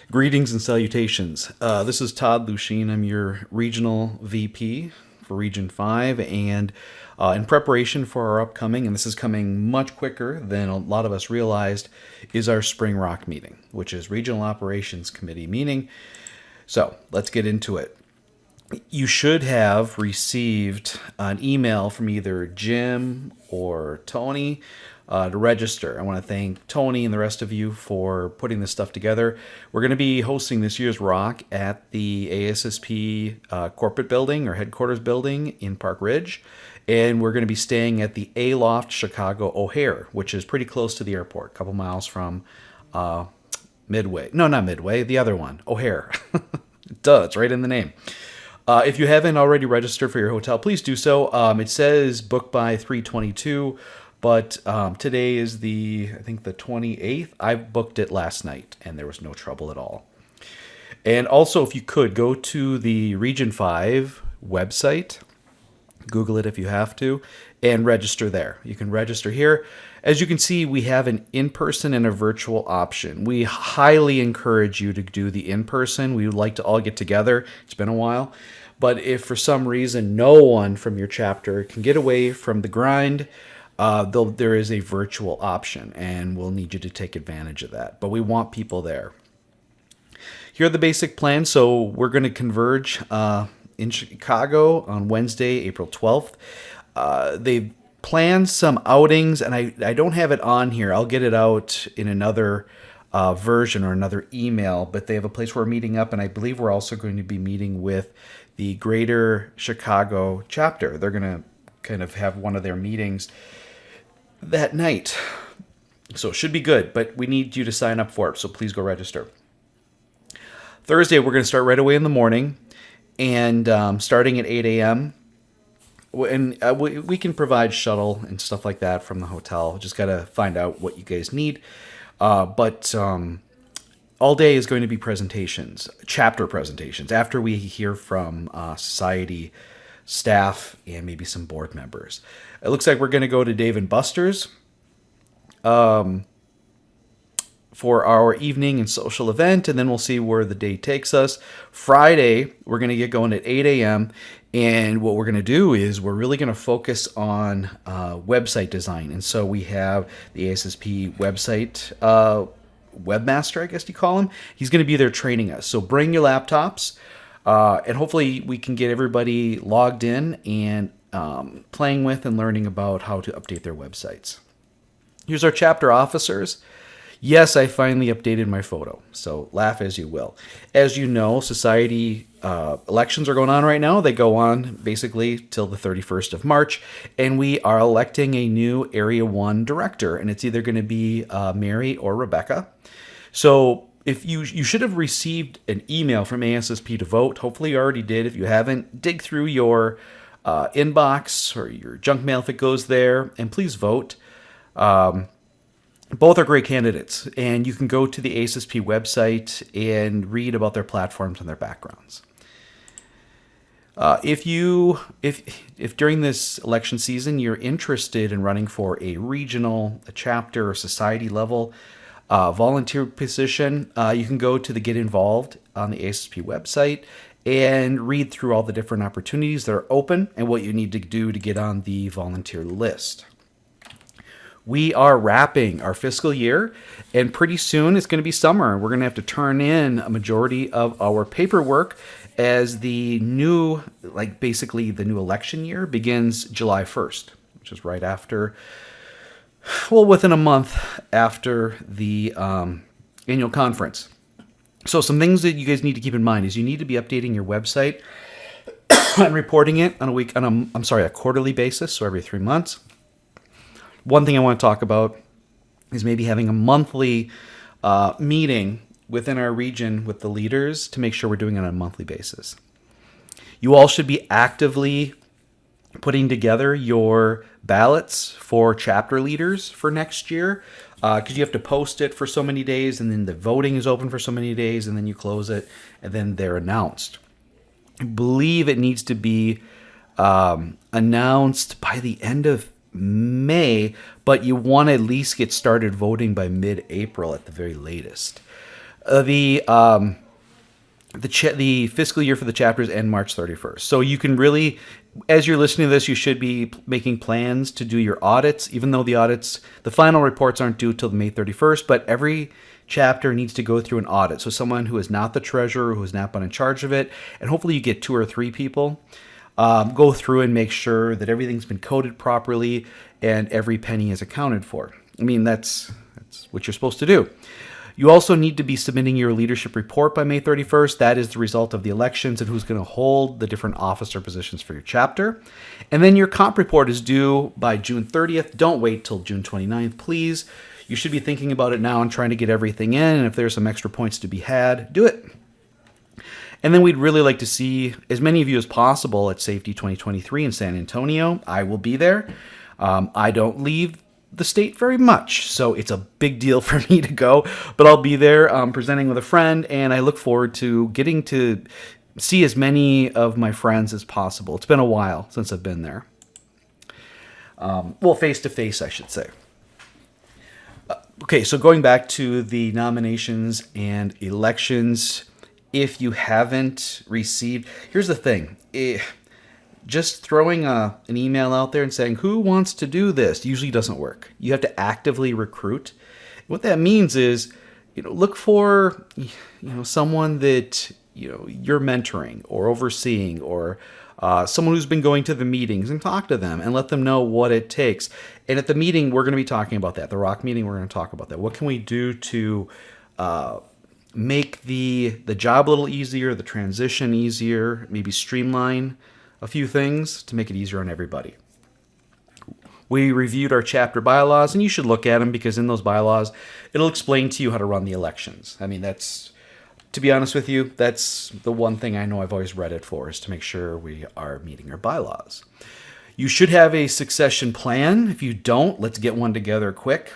Greetings and salutations. This is Todd Lucien. I'm your regional VP for Region 5, and in preparation for our upcoming, and this is coming much quicker than a lot of us realized, is our Spring ROC meeting, which is Regional Operations Committee meeting. So let's get into it. You should have received an email from either Jim or Tony to register. I want to thank Tony and the rest of you for putting this stuff together. We're going to be hosting this year's ROC at the ASSP corporate building or headquarters building in Park Ridge. And we're going to be staying at the Aloft Chicago O'Hare, which is pretty close to the airport, a couple miles from Midway. No, not Midway, the other one, O'Hare. Duh, it's right in the name. If you haven't already registered for your hotel, please do so. It says book by 3/22, but today is I think the 28th. I booked it last night, and there was no trouble at all. And also, if you could, go to the Region5 website, Google it if you have to, and register there. You can register here. As you can see, we have an in-person and a virtual option. We highly encourage you to do the in-person. We would like to all get together. It's been a while. But if for some reason no one from your chapter can get away from the grind, there is a virtual option, and we'll need you to take advantage of that. But we want people there. Here are the basic plans. So we're going to converge in Chicago on Wednesday, April 12th. They've planned some outings, and I don't have it on here. I'll get it out in another version or another email, but they have a place where we're meeting up, and I believe we're also going to be meeting with the Greater Chicago chapter. They're going to kind of have one of their meetings that night. So it should be good, but we need you to sign up for it, so please go register. Thursday, we're going to start right away in the morning, and starting at 8 a.m., and we can provide shuttle and stuff like that from the hotel. Just got to find out what you guys need. But all day is going to be presentations, chapter presentations, after we hear from society staff and maybe some board members. It looks like we're going to go to Dave & Buster's for our evening and social event, and then we'll see where the day takes us. Friday, we're going to get going at 8 a.m., and what we're going to do is we're really going to focus on website design. And so we have the ASSP website webmaster, I guess you call him. He's going to be there training us. So bring your laptops, and hopefully we can get everybody logged in and playing with and learning about how to update their websites. Here's our chapter officers. Yes, I finally updated my photo, so laugh as you will. As you know, society elections are going on right now. They go on basically till the 31st of March, and we are electing a new Area 1 director, and it's either going to be Mary or Rebecca. So if you should have received an email from ASSP to vote. Hopefully you already did. If you haven't, dig through your inbox or your junk mail if it goes there, and please vote. Both are great candidates, and you can go to the ASSP website and read about their platforms and their backgrounds. If during this election season you're interested in running for a regional, a chapter, or society level volunteer position, you can go to the Get Involved on the ASSP website and read through all the different opportunities that are open and what you need to do to get on the volunteer list. We are wrapping our fiscal year, and pretty soon it's going to be summer. We're going to have to turn in a majority of our paperwork as the new, basically the new election year begins July 1st, which is right after, within a month after the annual conference. So some things that you guys need to keep in mind is you need to be updating your website and reporting it on a quarterly basis, so every 3 months. One thing I want to talk about is maybe having a monthly meeting within our region with the leaders to make sure we're doing it on a monthly basis. You all should be actively putting together your ballots for chapter leaders for next year, because you have to post it for so many days, and then the voting is open for so many days, and then you close it, and then they're announced. I believe it needs to be announced by the end of May, but you want to at least get started voting by mid-April at the very latest. The fiscal year for the chapters end March 31st. So you can really, as you're listening to this, you should be making plans to do your audits, even though the final reports aren't due till May 31st, but every chapter needs to go through an audit. So someone who is not the treasurer, who has not been in charge of it, and hopefully you get 2 or 3 people, go through and make sure that everything's been coded properly and every penny is accounted for. I mean, that's what you're supposed to do. You also need to be submitting your leadership report by May 31st. That is the result of the elections and who's going to hold the different officer positions for your chapter. And then your comp report is due by June 30th. Don't wait till June 29th, please. You should be thinking about it now and trying to get everything in. And if there's some extra points to be had, do it. And then we'd really like to see as many of you as possible at Safety 2023 in San Antonio. I will be there. I don't leave the state very much, so it's a big deal for me to go, but I'll be there presenting with a friend, and I look forward to getting to see as many of my friends as possible. It's been a while since I've been there. Well, face-to-face, I should say. Okay, so going back to the nominations and elections, if you haven't received, here's the thing. Just throwing an email out there and saying, who wants to do this, usually doesn't work. You have to actively recruit. What that means is, look for, someone that, you're mentoring or overseeing, or someone who's been going to the meetings, and talk to them and let them know what it takes. And at the meeting, we're going to be talking about that. The ROC meeting, we're going to talk about that. What can we do to make the job a little easier, the transition easier, maybe streamline a few things to make it easier on everybody. We reviewed our chapter bylaws, and you should look at them because in those bylaws, it'll explain to you how to run the elections. I mean, to be honest with you, that's the one thing I know I've always read it for, is to make sure we are meeting our bylaws. You should have a succession plan. If you don't, let's get one together quick.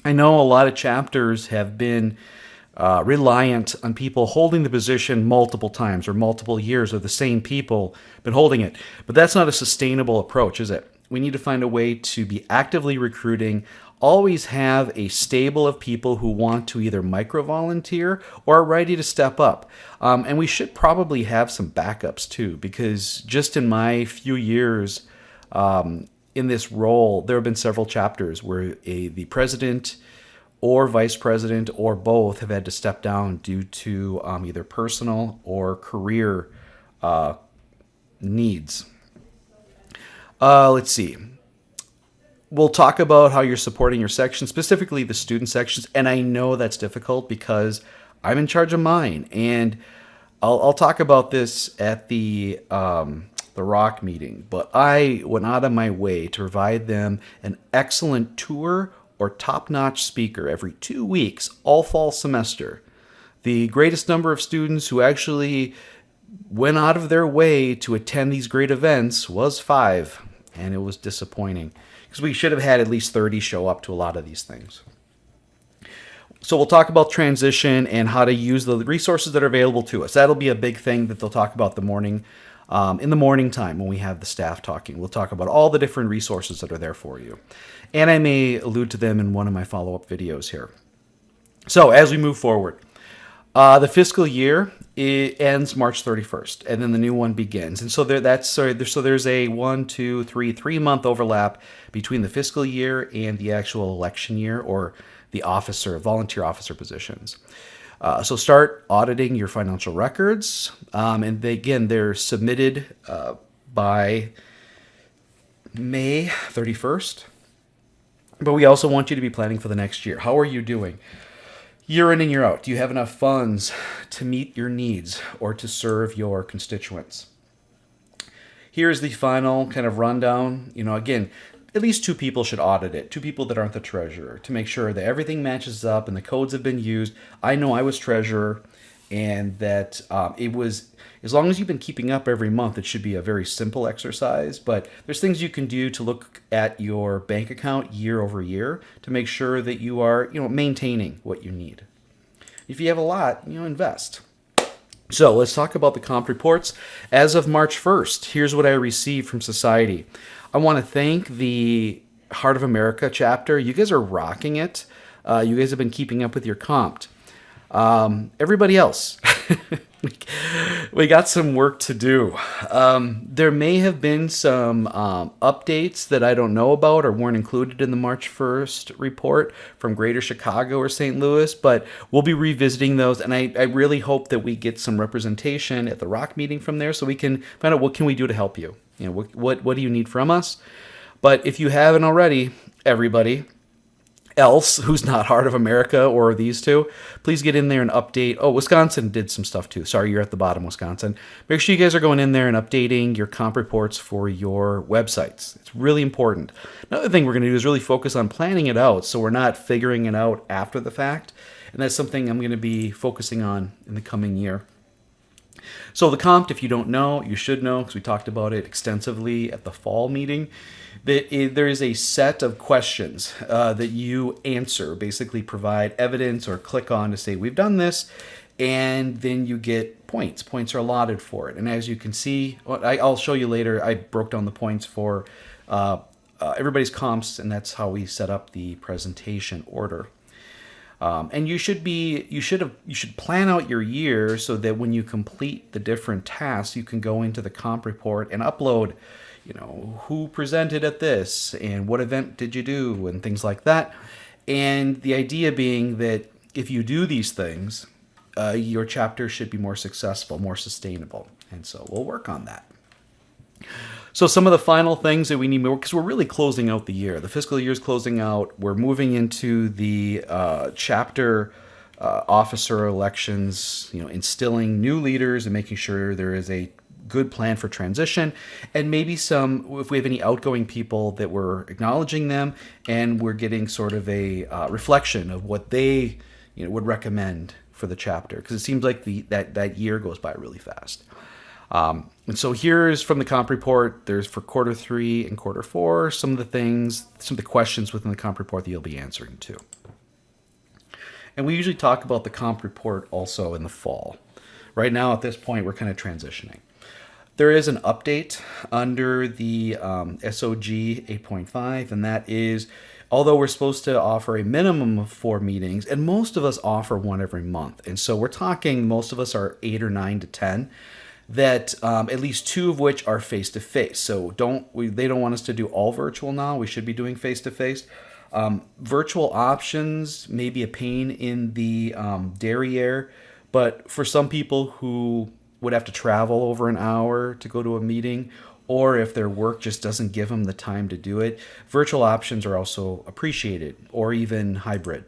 I know a lot of chapters have been reliant on people holding the position multiple times or multiple years, or the same people been holding it. But that's not a sustainable approach, is it? We need to find a way to be actively recruiting, always have a stable of people who want to either micro-volunteer or are ready to step up. And we should probably have some backups too, because just in my few years in this role, there have been several chapters where the president or vice president or both have had to step down due to either personal or career needs. Let's see. We'll talk about how you're supporting your section, specifically the student sections. And I know that's difficult because I'm in charge of mine. And I'll talk about this at the ROC meeting. But I went out of my way to provide them an excellent tour or top-notch speaker every 2 weeks, all fall semester. The greatest number of students who actually went out of their way to attend these great events was 5, and it was disappointing because we should have had at least 30 show up to a lot of these things. So we'll talk about transition and how to use the resources that are available to us. That'll be a big thing that they'll talk about in the morning time when we have the staff talking. We'll talk about all the different resources that are there for you. And I may allude to them in one of my follow-up videos here. So as we move forward, the fiscal year ends March 31st, and then the new one begins. And so there's a 3-month overlap between the fiscal year and the actual election year, or the volunteer officer positions. So start auditing your financial records, and they're submitted by May 31st. But we also want you to be planning for the next year. How are you doing? Year in and year out, do you have enough funds to meet your needs or to serve your constituents? Here's the final kind of rundown. Again, at least 2 people should audit it, 2 people that aren't the treasurer, to make sure that everything matches up and the codes have been used. I know I was treasurer, and that it was, as long as you've been keeping up every month, it should be a very simple exercise. But there's things you can do to look at your bank account year over year to make sure that you are, maintaining what you need. If you have a lot, invest. So let's talk about the comp reports. As of March 1st, here's what I received from Society. I want to thank the Heart of America chapter. You guys are rocking it. You guys have been keeping up with your comp. Everybody else, we got some work to do. There may have been some updates that I don't know about or weren't included in the March 1st report from Greater Chicago or St. Louis, but we'll be revisiting those. And I really hope that we get some representation at the ROC meeting from there so we can find out what can we do to help you. What do you need from us? But if you haven't already, everybody else who's not Heart of America or these two, please get in there and update. Oh, Wisconsin did some stuff too. Sorry, you're at the bottom, Wisconsin. Make sure you guys are going in there and updating your comp reports for your websites. It's really important. Another thing we're going to do is really focus on planning it out so we're not figuring it out after the fact. And that's something I'm going to be focusing on in the coming year. So the comp, if you don't know, you should know because we talked about it extensively at the fall meeting. There is a set of questions that you answer, basically provide evidence or click on to say, we've done this, and then you get points. Points are allotted for it. And as you can see, I'll show you later, I broke down the points for everybody's comps, and that's how we set up the presentation order. And you should plan out your year so that when you complete the different tasks, you can go into the comp report and upload, who presented at this and what event did you do and things like that. And the idea being that if you do these things, your chapter should be more successful, more sustainable. And so we'll work on that. So some of the final things that we need more, because we're really closing out the year. The fiscal year is closing out. We're moving into the chapter officer elections, instilling new leaders and making sure there is a good plan for transition, and maybe if we have any outgoing people, that we're acknowledging them and we're getting sort of a reflection of what they would recommend for the chapter, because it seems like that year goes by really fast. And so here's from the comp report. There's for quarter 3 and quarter 4 some of the questions within the comp report that you'll be answering too. And we usually talk about the comp report also in the fall. Right now at this point we're kind of transitioning. There is an update under the SOG 8.5, and that is, although we're supposed to offer a minimum of 4 meetings, and most of us offer one every month, and so we're talking most of us are 8 or 9 to 10, that at least 2 of which are face-to-face. So they don't want us to do all virtual now. We should be doing face-to-face. Virtual options may be a pain in the derriere, but for some people who would have to travel over an hour to go to a meeting, or if their work just doesn't give them the time to do it, virtual options are also appreciated, or even hybrid.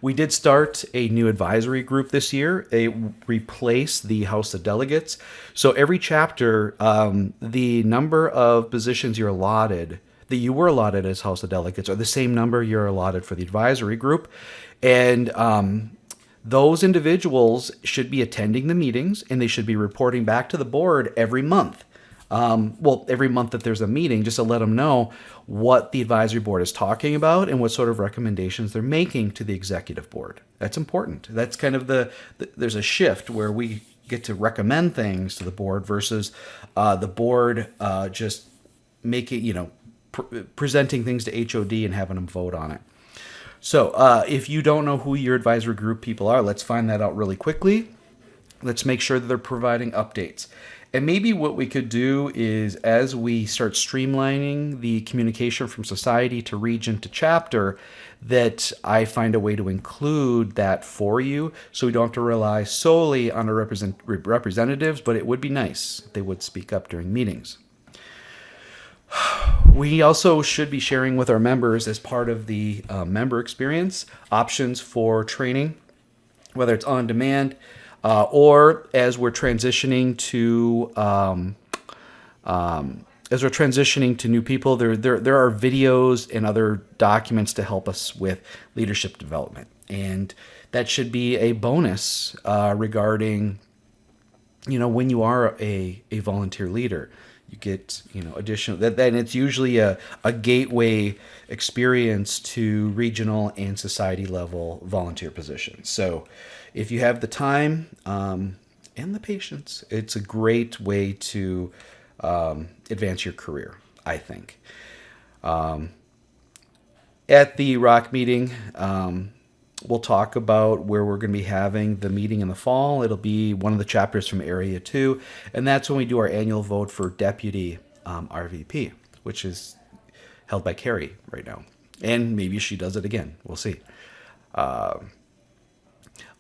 We did start a new advisory group this year. It replaced the House of Delegates. So every chapter, the number of positions you're allotted, that you were allotted as House of Delegates, are the same number you're allotted for the advisory group. And those individuals should be attending the meetings, and they should be reporting back to the board every month. Every month that there's a meeting, just to let them know what the advisory board is talking about and what sort of recommendations they're making to the executive board. That's important. That's kind of there's a shift where we get to recommend things to the board versus the board just making, presenting things to HOD and having them vote on it. So if you don't know who your advisory group people are, let's find that out really quickly. Let's make sure that they're providing updates. And maybe what we could do is, as we start streamlining the communication from society to region to chapter, that I find a way to include that for you so we don't have to rely solely on our representatives, but it would be nice if they would speak up during meetings. We also should be sharing with our members, as part of the member experience, options for training, whether it's on demand, or as we're transitioning to new people, there are videos and other documents to help us with leadership development, and that should be a bonus regarding, when you are a volunteer leader. You get, additional, then it's usually a gateway experience to regional and society level volunteer positions. So if you have the time and the patience, it's a great way to advance your career, I think. At the ROC meeting, We'll talk about where we're going to be having the meeting in the fall. It'll be one of the chapters from Area 2, and that's when we do our annual vote for Deputy RVP, which is held by Carrie right now. And maybe she does it again. We'll see.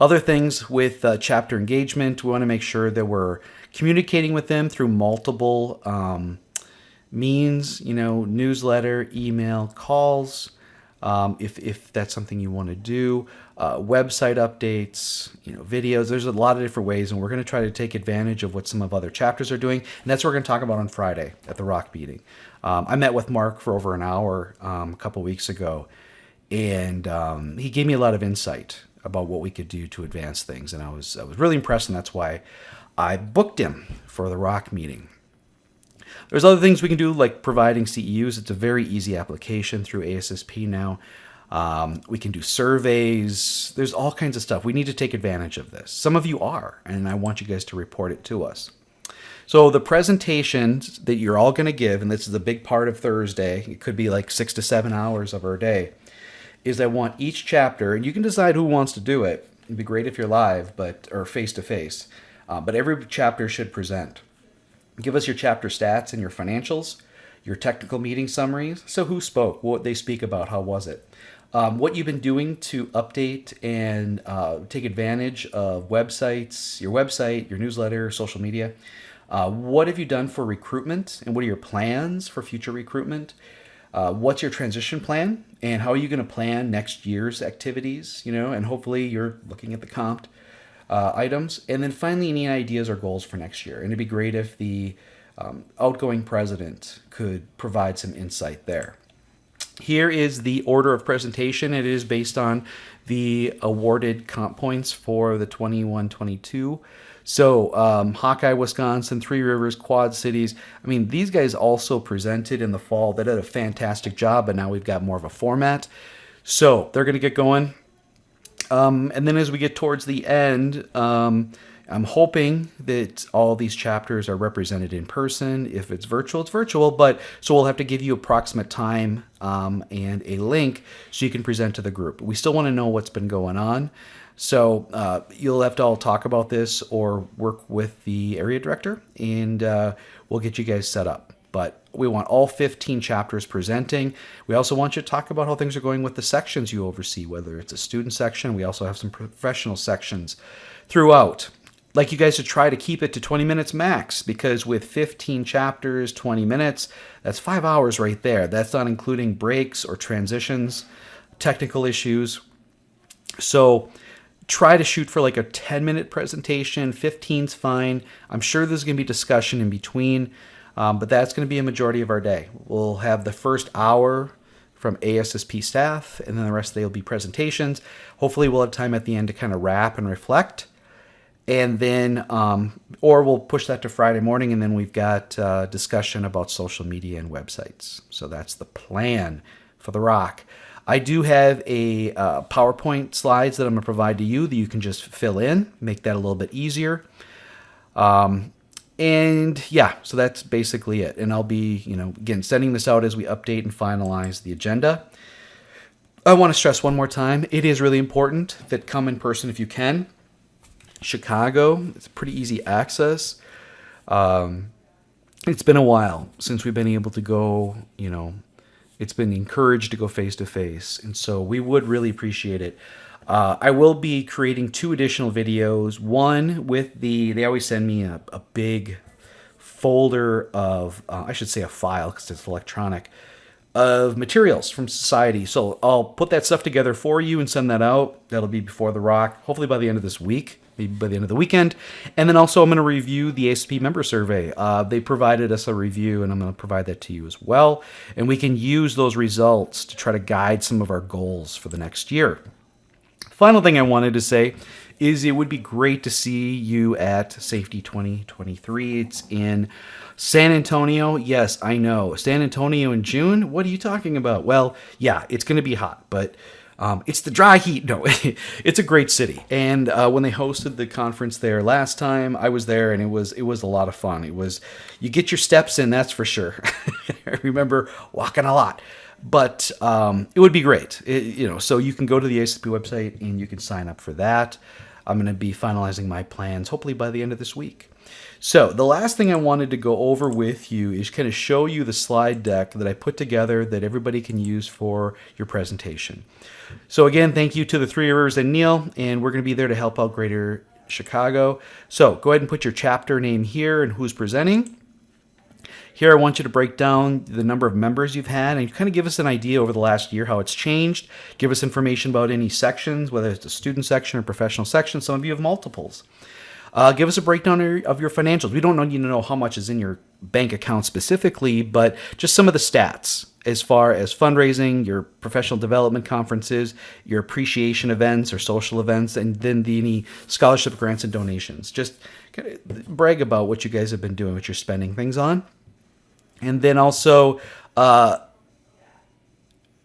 Other things with chapter engagement, we want to make sure that we're communicating with them through multiple means, newsletter, email, calls, if that's something you want to do, website updates, videos. There's a lot of different ways, and we're going to try to take advantage of what some of other chapters are doing, and that's what we're going to talk about on Friday at the ROC meeting. I met with Mark for over an hour a couple weeks ago, and he gave me a lot of insight about what we could do to advance things, and I was really impressed, and that's why I booked him for the ROC meeting. There's other things we can do, like providing CEUs. It's a very easy application through ASSP now. We can do surveys. There's all kinds of stuff. We need to take advantage of this. Some of you are, and I want you guys to report it to us. So the presentations that you're all going to give, and this is a big part of Thursday, it could be like 6 to 7 hours of our day, is I want each chapter, and you can decide who wants to do it. It'd be great if you're live, or face-to-face. But every chapter should present. Give us your chapter stats and your financials, your technical meeting summaries. So who spoke? What they speak about? How was it? What you've been doing to update and take advantage of websites, your website, your newsletter, social media. What have you done for recruitment, and what are your plans for future recruitment? What's your transition plan, and how are you going to plan next year's activities? And hopefully you're looking at the comped items. And then finally, any ideas or goals for next year. And it'd be great if the outgoing president could provide some insight there. Here is the order of presentation. It is based on the awarded comp points for the 21-22. So Hawkeye, Wisconsin, Three Rivers, Quad Cities. I mean, these guys also presented in the fall. They did a fantastic job, but now we've got more of a format. So they're going to get going. And then as we get towards the end, I'm hoping that all these chapters are represented in person. If it's virtual, it's virtual. But so we'll have to give you approximate time and a link so you can present to the group. We still want to know what's been going on. So you'll have to all talk about this or work with the area director, and we'll get you guys set up. But we want all 15 chapters presenting. We also want you to talk about how things are going with the sections you oversee, whether it's a student section. We also have some professional sections throughout. Like you guys to try to keep it to 20 minutes max, because with 15 chapters, 20 minutes, that's 5 hours right there. That's not including breaks or transitions, technical issues. So try to shoot for like a 10-minute presentation. 15's fine. I'm sure there's going to be discussion in between. But that's going to be a majority of our day. We'll have the first hour from ASSP staff, and then the rest of the day will be presentations. Hopefully we'll have time at the end to kind of wrap and reflect. And then, or we'll push that to Friday morning, and then we've got discussion about social media and websites. So that's the plan for the ROC. I do have a PowerPoint slides that I'm going to provide to you that you can just fill in, make that a little bit easier. And yeah, so that's basically it. And I'll be, again, sending this out as we update and finalize the agenda. I want to stress one more time, it is really important that come in person if you can. Chicago, it's pretty easy access. It's been a while since we've been able to go, it's been encouraged to go face to face. And so we would really appreciate it. I will be creating 2 additional videos. One with they always send me a big folder of, I should say a file because it's electronic, of materials from society. So I'll put that stuff together for you and send that out. That'll be before the ROC, hopefully by the end of this week, maybe by the end of the weekend. And then also I'm going to review the ASSP member survey. They provided us a review, and I'm going to provide that to you as well. And we can use those results to try to guide some of our goals for the next year. Final thing I wanted to say is it would be great to see you at Safety 2023. It's in San Antonio. Yes, I know. San Antonio in June? What are you talking about? Well, yeah, it's going to be hot, but it's the dry heat. No, it's a great city. And when they hosted the conference there last time, I was there, and it was a lot of fun. You get your steps in, that's for sure. I remember walking a lot. But it would be great. So you can go to the ASSP website and you can sign up for that. I'm going to be finalizing my plans hopefully by the end of this week. So the last thing I wanted to go over with you is kind of show you the slide deck that I put together that everybody can use for your presentation. So again, thank you to the Three Rivers and Neil, and we're going to be there to help out Greater Chicago. So go ahead and put your chapter name here and who's presenting. Here I want you to break down the number of members you've had and kind of give us an idea over the last year how it's changed. Give us information about any sections, whether it's a student section or professional section. Some of you have multiples. Give us a breakdown of your financials. We don't need to know how much is in your bank account specifically, but just some of the stats as far as fundraising, your professional development conferences, your appreciation events or social events, and then any scholarship grants and donations. Just kind of brag about what you guys have been doing, what you're spending things on. And then also,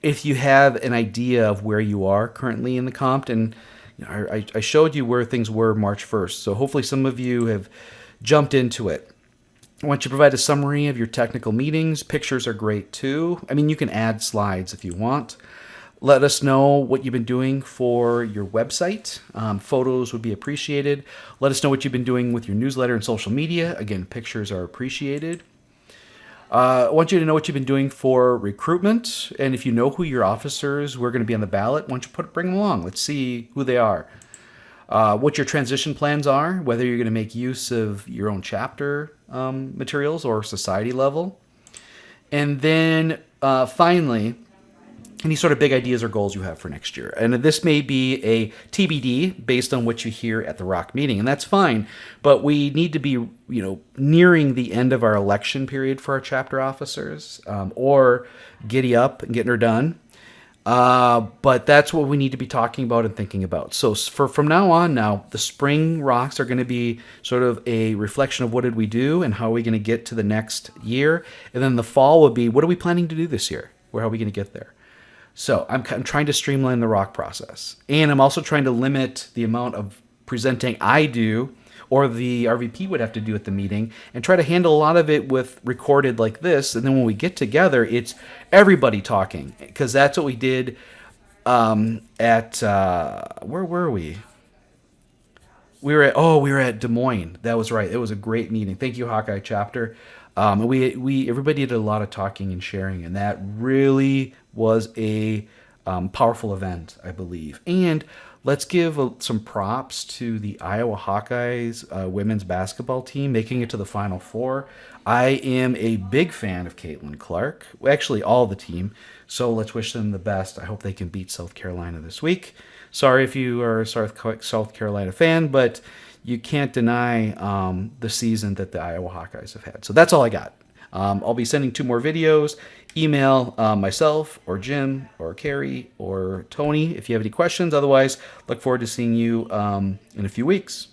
if you have an idea of where you are currently in the comp, and I showed you where things were March 1st, so hopefully some of you have jumped into it. I want you to provide a summary of your technical meetings. Pictures are great too. I mean, you can add slides if you want. Let us know what you've been doing for your website. Photos would be appreciated. Let us know what you've been doing with your newsletter and social media. Again, pictures are appreciated. I want you to know what you've been doing for recruitment, and if you know who your officers who are going to be on the ballot, why don't you bring them along? Let's see who they are. What your transition plans are, whether you're going to make use of your own chapter materials or society level. And then finally, any sort of big ideas or goals you have for next year. And this may be a TBD based on what you hear at the ROC meeting, and that's fine. But we need to be, nearing the end of our election period for our chapter officers, or giddy up and getting her done. But that's what we need to be talking about and thinking about. So from now on, the spring ROCs are going to be sort of a reflection of what did we do and how are we going to get to the next year. And then the fall will be, what are we planning to do this year? Where are we going to get there? So I'm trying to streamline the ROC process. And I'm also trying to limit the amount of presenting I do or the RVP would have to do at the meeting and try to handle a lot of it with recorded like this. And then when we get together, it's everybody talking, because that's what we did at, where were we? We were at Des Moines. That was right. It was a great meeting. Thank you, Hawkeye chapter. Everybody did a lot of talking and sharing, and that really was a powerful event, I believe. And let's give some props to the Iowa Hawkeyes women's basketball team making it to the Final Four. I am a big fan of Caitlin Clark, actually all the team, so let's wish them the best. I hope they can beat South Carolina this week. Sorry if you are a South Carolina fan, but you can't deny the season that the Iowa Hawkeyes have had. So that's all I got. I'll be sending 2 more videos. Email myself or Jim or Carrie or Tony if you have any questions. Otherwise, look forward to seeing you in a few weeks.